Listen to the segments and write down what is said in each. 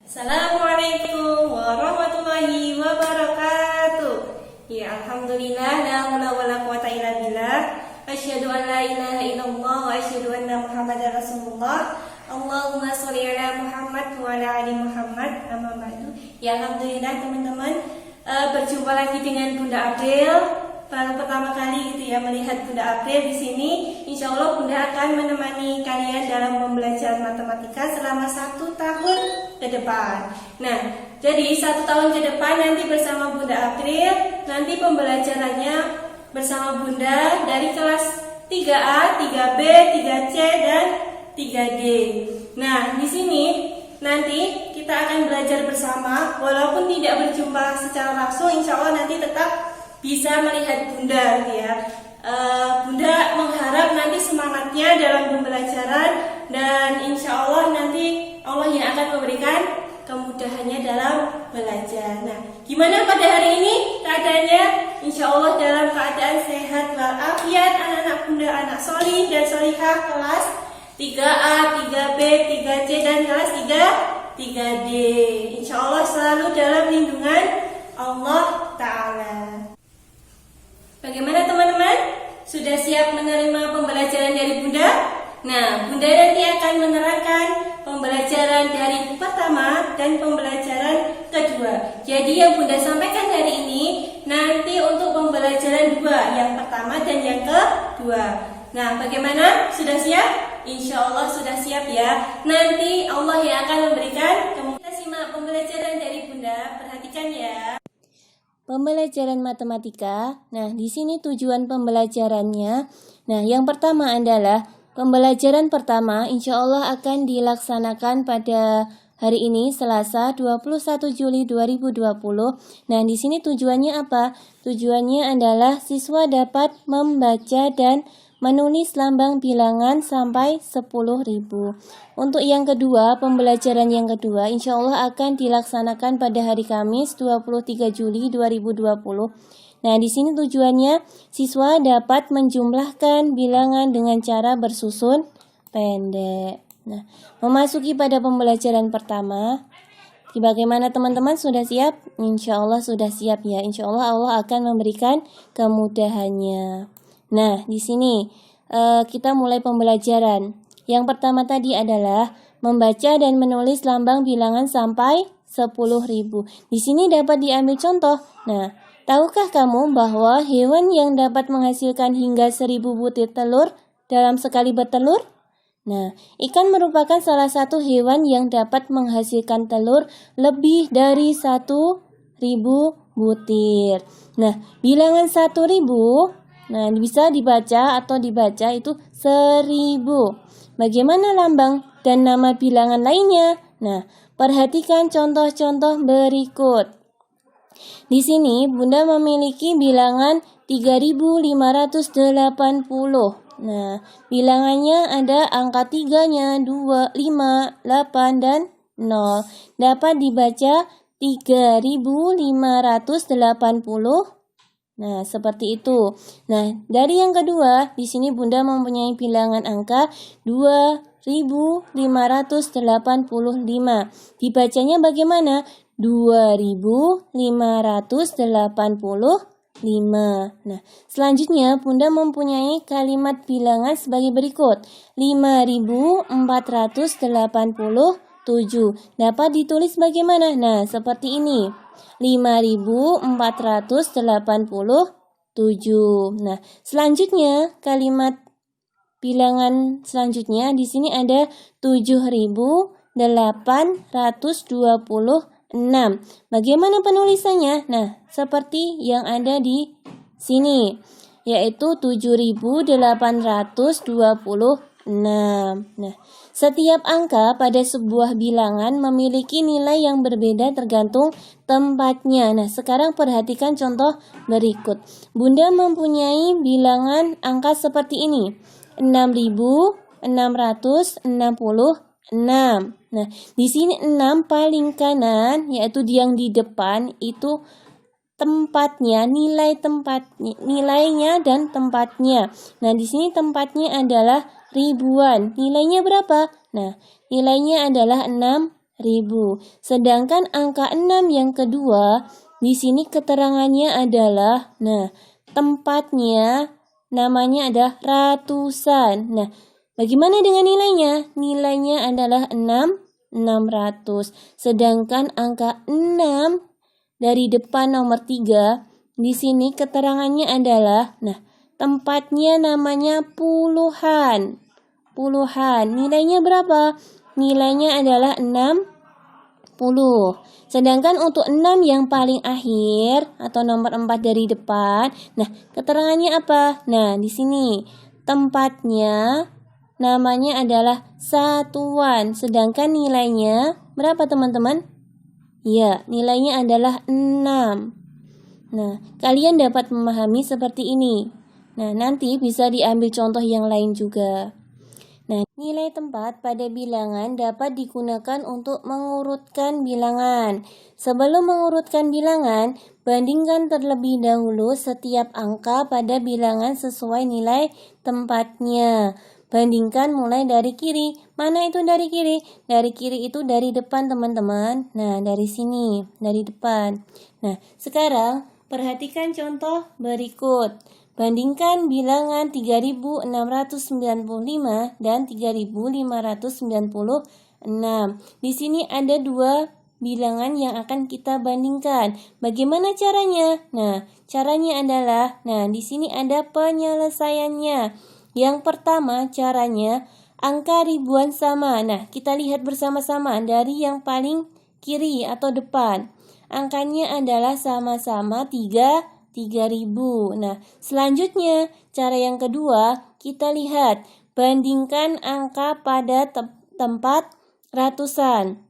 Assalamualaikum warahmatullahi wabarakatuh. Ya, alhamdulillah, la haula wala quwata illa billah. Asyhadu an la ilaha illallah wa asyhadu anna Muhammadar Rasulullah. Allahumma sholli ala Muhammad wa ala ali Muhammad. Amma ba'du. Ya, alhamdulillah teman-teman, berjumpa lagi dengan Bunda April. Baru pertama kali gitu ya melihat Bunda April di sini. Insya Allah Bunda akan menemani kalian dalam pembelajaran matematika selama 1 tahun ke depan. Nah, jadi 1 tahun ke depan nanti bersama Bunda April, nanti pembelajarannya bersama Bunda dari kelas 3A, 3B, 3C dan 3D. Nah, di sini nanti kita akan belajar bersama, walaupun tidak berjumpa secara langsung, insya Allah nanti tetap bisa melihat Bunda gitu ya. Bunda mengharap nanti semangatnya dalam pembelajaran, dan insya Allah nanti Allah yang akan memberikan kemudahannya dalam belajar. Nah, gimana pada hari ini keadaannya? Insya Allah dalam keadaan sehat walafiat, anak-anak Bunda anak solih dan solihah kelas 3A, 3B, 3C dan kelas 3D. Insya Allah selalu dalam lindungan Allah Ta'ala. Bagaimana teman-teman? Sudah siap menerima pembelajaran dari Bunda? Nah, Bunda nanti akan menerangkan pembelajaran dari pertama dan pembelajaran kedua. Jadi yang Bunda sampaikan hari ini nanti untuk pembelajaran 2, yang pertama dan yang kedua. Nah, bagaimana? Sudah siap? Insya Allah sudah siap ya. Nanti Allah yang akan memberikan. Kita simak pembelajaran dari Bunda. Perhatikan ya. Pembelajaran matematika. Nah, di sini tujuan pembelajarannya. Nah, yang pertama adalah pembelajaran pertama insya Allah akan dilaksanakan pada hari ini Selasa 21 Juli 2020. Nah, di sini tujuannya apa? Tujuannya adalah siswa dapat membaca dan menulis lambang bilangan sampai 10.000. Untuk yang kedua, pembelajaran yang kedua insya Allah akan dilaksanakan pada hari Kamis 23 Juli 2020. Nah, di sini tujuannya siswa dapat menjumlahkan bilangan dengan cara bersusun pendek. Nah, memasuki pada pembelajaran pertama. Bagaimana teman-teman, sudah siap? Insya Allah sudah siap ya. Insya Allah Allah akan memberikan kemudahannya. Nah, di sini kita mulai pembelajaran. Yang pertama tadi adalah membaca dan menulis lambang bilangan sampai 10.000. Di sini dapat diambil contoh. Nah, tahukah kamu bahwa hewan yang dapat menghasilkan hingga 1.000 butir telur dalam sekali bertelur? Nah, ikan merupakan salah satu hewan yang dapat menghasilkan telur lebih dari 1.000 butir. Nah, bilangan 1.000 bisa dibaca atau dibaca itu 1.000. Bagaimana lambang dan nama bilangan lainnya? Nah, perhatikan contoh-contoh berikut. Di sini Bunda memiliki bilangan 3.580. Nah, bilangannya ada angka 3-nya, 2, 5, 8, dan 0. Dapat dibaca 3.580. Nah, seperti itu. Nah, dari yang kedua, di sini Bunda mempunyai bilangan angka 2.585. Dibacanya bagaimana? 2.585. Nah, selanjutnya Bunda mempunyai kalimat bilangan sebagai berikut. 5.487. Dapat ditulis bagaimana? Nah, seperti ini. 5.487. Nah, selanjutnya kalimat bilangan selanjutnya di sini ada 7.826. Bagaimana penulisannya? Nah, seperti yang ada di sini, yaitu 7.826. Nah, setiap angka pada sebuah bilangan memiliki nilai yang berbeda tergantung tempatnya. Nah, sekarang perhatikan contoh berikut. Bunda mempunyai bilangan angka seperti ini. 6.666. Nah, di sini 6 paling kanan, yaitu yang di depan itu tempatnya, nilainya dan tempatnya. Nah, di sini tempatnya adalah ribuan. Nilainya berapa? Nah, nilainya adalah 6 Sedangkan angka 6 yang kedua, di sini keterangannya adalah, tempatnya namanya adalah ratusan. Nah, bagaimana dengan nilainya? Nilainya adalah 600. Sedangkan angka 6 dari depan nomor 3, di sini keterangannya adalah, tempatnya namanya puluhan. Nilainya berapa? Nilainya adalah 60. Sedangkan untuk 6 yang paling akhir atau nomor 4 dari depan, keterangannya apa? Di sini tempatnya namanya adalah satuan. Sedangkan nilainya berapa, teman-teman? Ya, nilainya adalah 6. Kalian dapat memahami seperti ini. Nanti bisa diambil contoh yang lain juga. Nilai tempat pada bilangan dapat digunakan untuk mengurutkan bilangan. Sebelum mengurutkan bilangan, bandingkan terlebih dahulu setiap angka pada bilangan sesuai nilai tempatnya. Bandingkan mulai dari kiri. Mana itu dari kiri? Dari kiri itu dari depan, teman-teman. Dari sini, dari depan. Sekarang perhatikan contoh berikut. Bandingkan bilangan 3695 dan 3596. Di sini ada dua bilangan yang akan kita bandingkan. Bagaimana caranya? Caranya adalah, di sini ada penyelesaiannya. Yang pertama caranya, angka ribuan sama. Kita lihat bersama-sama dari yang paling kiri atau depan. Angkanya adalah sama-sama 3.000. Selanjutnya, cara yang kedua, kita lihat, bandingkan angka pada tempat ratusan,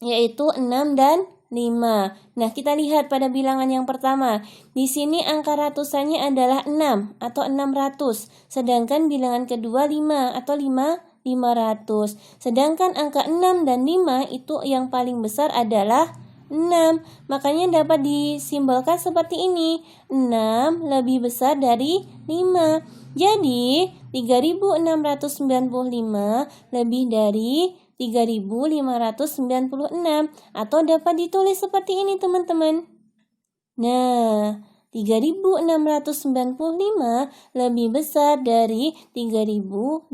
yaitu 6 dan 5. Kita lihat pada bilangan yang pertama. Di sini angka ratusannya adalah 6 atau 600. Sedangkan bilangan kedua 5 atau 500. Sedangkan angka 6 dan 5 itu yang paling besar adalah 6. Makanya dapat disimbolkan seperti ini. 6 lebih besar dari 5. Jadi 3695 lebih dari 3596. Atau dapat ditulis seperti ini, teman-teman. 3695 lebih besar dari 3596.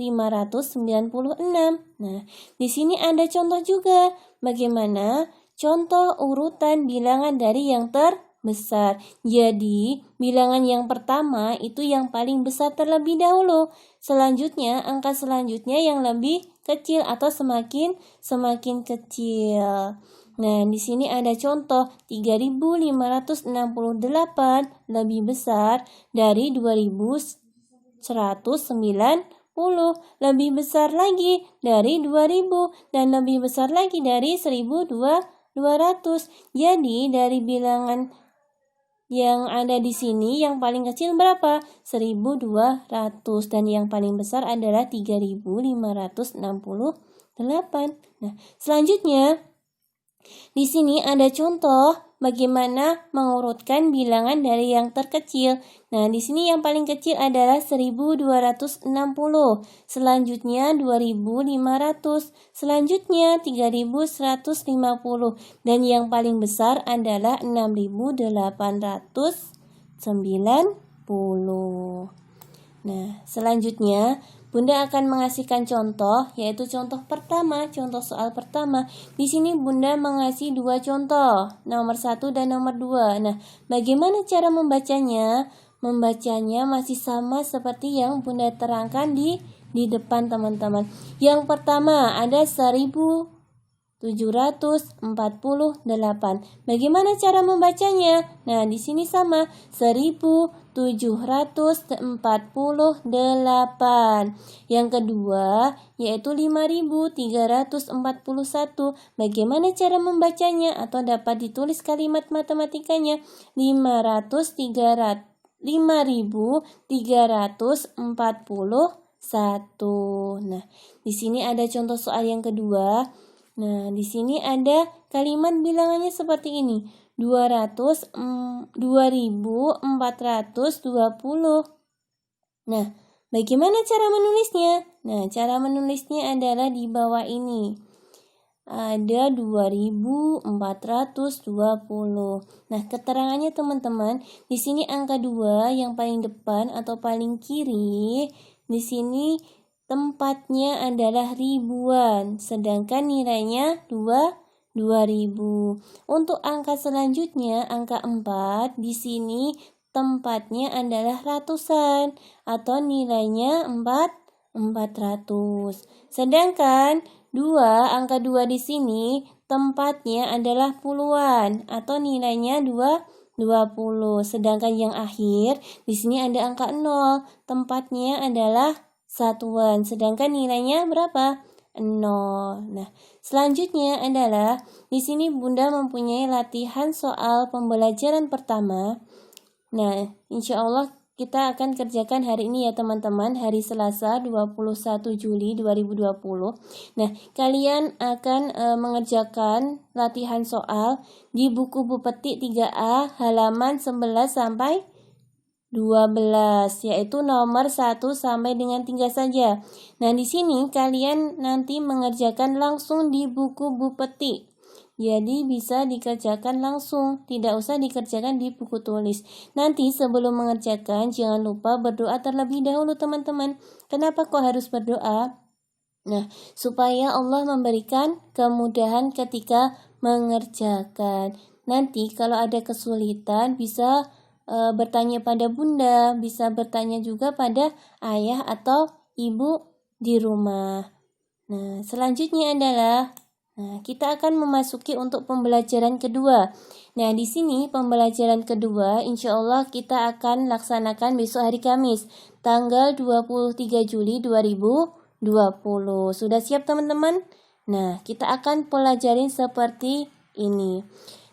Di sini ada contoh juga. Bagaimana contoh urutan bilangan dari yang terbesar. Jadi, bilangan yang pertama itu yang paling besar terlebih dahulu. Selanjutnya, angka selanjutnya yang lebih kecil atau semakin kecil. Di sini ada contoh 3568 lebih besar dari 2190, lebih besar lagi dari 2000 dan lebih besar lagi dari 1200. Jadi dari bilangan yang ada di sini yang paling kecil berapa? 1200 dan yang paling besar adalah 3568. Selanjutnya di sini ada contoh bagaimana mengurutkan bilangan dari yang terkecil. Di sini yang paling kecil adalah 1260. Selanjutnya 2500. Selanjutnya 3150. Dan yang paling besar adalah 6890. Selanjutnya Bunda akan mengasihkan contoh, yaitu contoh pertama, contoh soal pertama. Di sini Bunda mengasih dua contoh, nomor 1 dan nomor 2. Bagaimana cara membacanya? Membacanya masih sama seperti yang Bunda terangkan di depan, teman-teman. Yang pertama ada 1748. Bagaimana cara membacanya? Di sini sama 1748. Yang kedua yaitu 5341. Bagaimana cara membacanya atau dapat ditulis kalimat matematikanya? 5341. Di sini ada contoh soal yang kedua. Di sini ada kalimat bilangannya seperti ini. 2420. Bagaimana cara menulisnya? Cara menulisnya adalah di bawah ini. ada 2420. Nah, keterangannya teman-teman, di sini angka 2 yang paling depan atau paling kiri, di sini tempatnya adalah ribuan, sedangkan nilainya 2000. Untuk angka selanjutnya, angka 4, di sini tempatnya adalah ratusan atau nilainya 400. Sedangkan angka 2 di sini tempatnya adalah puluhan atau nilainya 20. Sedangkan yang akhir di sini ada angka 0, tempatnya adalah satuan. Sedangkan nilainya berapa? 0. Nah, selanjutnya adalah di sini Bunda mempunyai latihan soal pembelajaran pertama. Nah, insya Allah kita akan kerjakan hari ini ya teman-teman, hari Selasa 21 Juli 2020. Nah, kalian akan mengerjakan latihan soal di buku Bu Petik 3A halaman 11 sampai 12, yaitu nomor 1 sampai dengan 3 saja. Nah, di sini kalian nanti mengerjakan langsung di buku Bu Petik. Jadi bisa dikerjakan langsung, tidak usah dikerjakan di buku tulis. Nanti sebelum mengerjakan jangan lupa berdoa terlebih dahulu teman-teman. Kenapa kok harus berdoa? Nah, supaya Allah memberikan kemudahan ketika mengerjakan. Nanti kalau ada kesulitan bisa bertanya pada Bunda, bisa bertanya juga pada ayah atau ibu di rumah. Nah, selanjutnya adalah kita akan memasuki untuk pembelajaran kedua. Nah, di sini pembelajaran kedua insya Allah kita akan laksanakan besok hari Kamis, tanggal 23 Juli 2020. Sudah siap teman-teman? Nah, kita akan pelajarin seperti ini.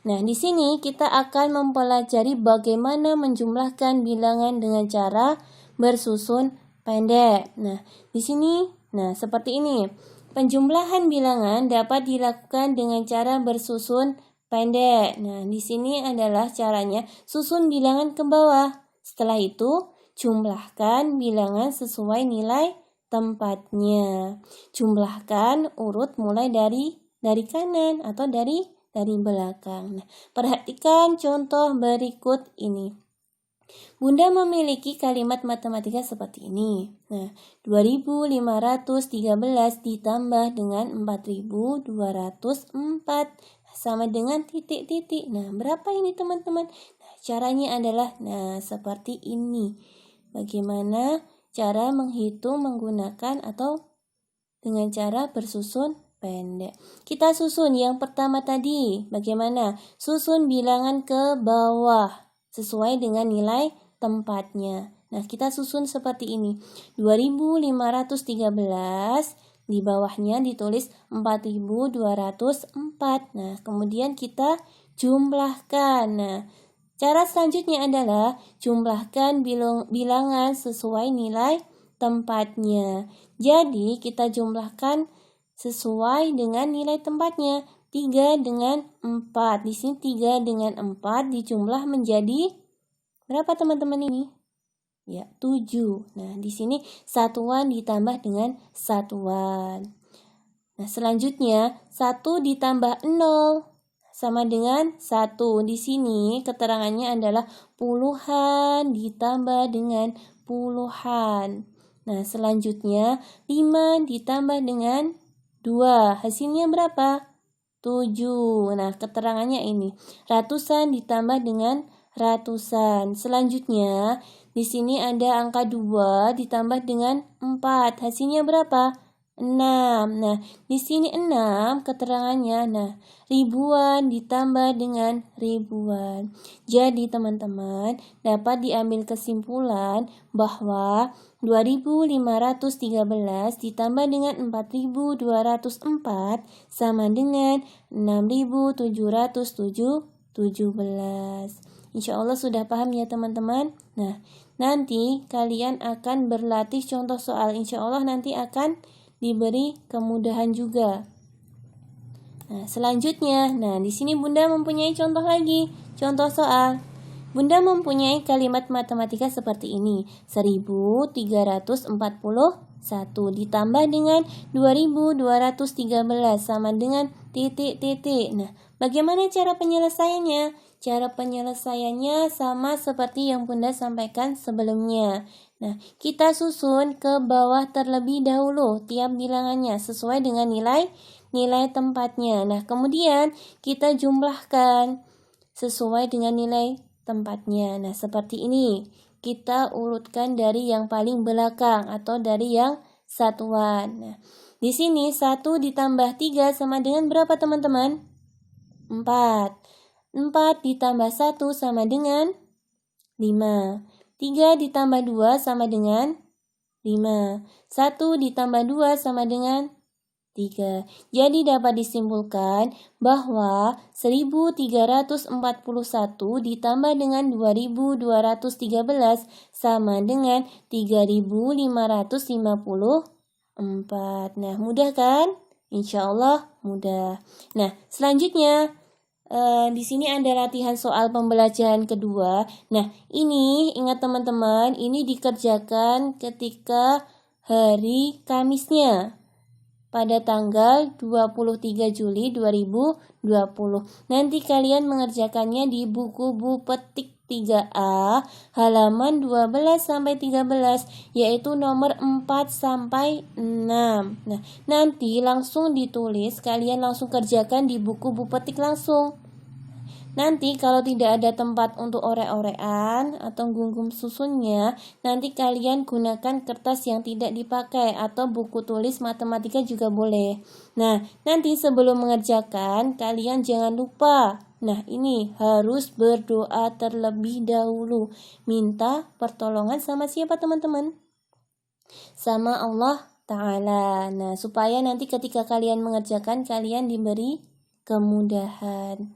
Nah, di sini kita akan mempelajari bagaimana menjumlahkan bilangan dengan cara bersusun pendek. Nah, di sini, seperti ini. Penjumlahan bilangan dapat dilakukan dengan cara bersusun pendek. Nah, di sini adalah caranya susun bilangan ke bawah. Setelah itu, jumlahkan bilangan sesuai nilai tempatnya. Jumlahkan urut mulai dari kanan atau dari belakang. Nah, perhatikan contoh berikut ini. Bunda memiliki kalimat matematika seperti ini. Nah, 2513 ditambah dengan 4204 sama dengan titik-titik. Nah, berapa ini teman-teman? Nah, caranya adalah seperti ini. Bagaimana cara menghitung menggunakan atau dengan cara bersusun pendek. Kita susun yang pertama tadi. Bagaimana? Susun bilangan ke bawah sesuai dengan nilai tempatnya. Nah, kita susun seperti ini. 2513, di bawahnya ditulis 4204. Nah, kemudian kita jumlahkan. Nah, cara selanjutnya adalah jumlahkan bilangan sesuai nilai tempatnya. Jadi, kita jumlahkan sesuai dengan nilai tempatnya. 3 dengan 4. Di sini 3 dengan 4 dijumlah menjadi berapa teman-teman ini? Ya, 7. Nah, di sini satuan ditambah dengan satuan. Nah, selanjutnya 1 ditambah 0 sama dengan 1. Di sini keterangannya adalah puluhan ditambah dengan puluhan. Nah, selanjutnya 5 ditambah dengan 2. Hasilnya berapa? 7. Nah, keterangannya ini. Ratusan ditambah dengan ratusan. Selanjutnya, di sini ada angka 2 ditambah dengan 4. Hasilnya berapa? 6. Nah, di sini 6 keterangannya. Nah, ribuan ditambah dengan ribuan. Jadi, teman-teman, dapat diambil kesimpulan bahwa 2513 ditambah dengan 4204 sama dengan 6717. Insya Allah sudah paham ya teman-teman. Nah, nanti kalian akan berlatih contoh soal. Insya Allah nanti akan diberi kemudahan juga. Nah, selanjutnya, di sini Bunda mempunyai contoh lagi, contoh soal. Bunda mempunyai kalimat matematika seperti ini. 1341 ditambah dengan 2213 sama dengan titik. Nah, bagaimana cara penyelesaiannya? Cara penyelesaiannya sama seperti yang Bunda sampaikan sebelumnya. Nah, kita susun ke bawah terlebih dahulu tiap bilangannya sesuai dengan nilai tempatnya. Nah, kemudian kita jumlahkan sesuai dengan nilai tempatnya. Nah, seperti ini. Kita urutkan dari yang paling belakang atau dari yang satuan. Nah, di sini 1 ditambah 3 sama dengan berapa teman-teman? 4. 4 ditambah 1 sama dengan 5. 3 ditambah 2 sama dengan 5. 1 ditambah 2 sama dengan 3. Jadi dapat disimpulkan bahwa 1341 ditambah dengan 2213 sama dengan 3554. Nah, mudah kan? Insya Allah mudah. Nah, selanjutnya di sini ada latihan soal pembelajaran kedua. Nah, ini ingat teman-teman, ini dikerjakan ketika hari Kamisnya pada tanggal 23 Juli 2020. Nanti kalian mengerjakannya di buku Bu Petik 3A halaman 12 sampai 13 yaitu nomor 4 sampai 6. Nah, nanti langsung ditulis, kalian langsung kerjakan di buku Bu Petik langsung. Nanti kalau tidak ada tempat untuk orek-orekan atau gunggung susunnya, nanti kalian gunakan kertas yang tidak dipakai atau buku tulis matematika juga boleh. Nah, nanti sebelum mengerjakan, kalian jangan lupa. Nah, ini harus berdoa terlebih dahulu. Minta pertolongan sama siapa teman-teman? Sama Allah Ta'ala. Nah, supaya nanti ketika kalian mengerjakan, kalian diberi kemudahan.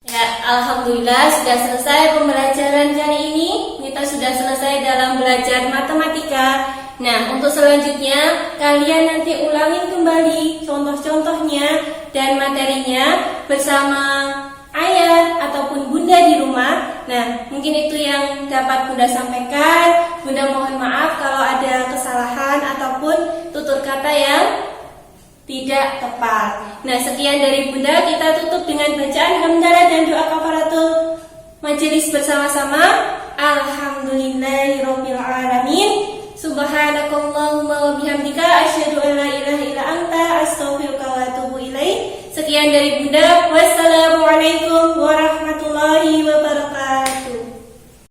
Ya, alhamdulillah sudah selesai pembelajaran kali ini. Kita sudah selesai dalam belajar matematika. Nah, untuk selanjutnya kalian nanti ulangin kembali contoh-contohnya dan materinya bersama ayah ataupun bunda di rumah. Nah, mungkin itu yang dapat bunda sampaikan. Bunda mohon maaf kalau ada kesalahan ataupun tutur kata yang tidak tepat. Nah, sekian dari bunda, kita tutup dengan bacaan hamdalah dan doa kafaratul majelis bersama-sama. Alhamdulillahirabbil alamin. Subhanakallahumma wa bihamdika asyhadu an la ilaha illa anta astaghfiruka wa atubu ilaik. Sekian dari bunda. Wassalamualaikum warahmatullahi wabarakatuh.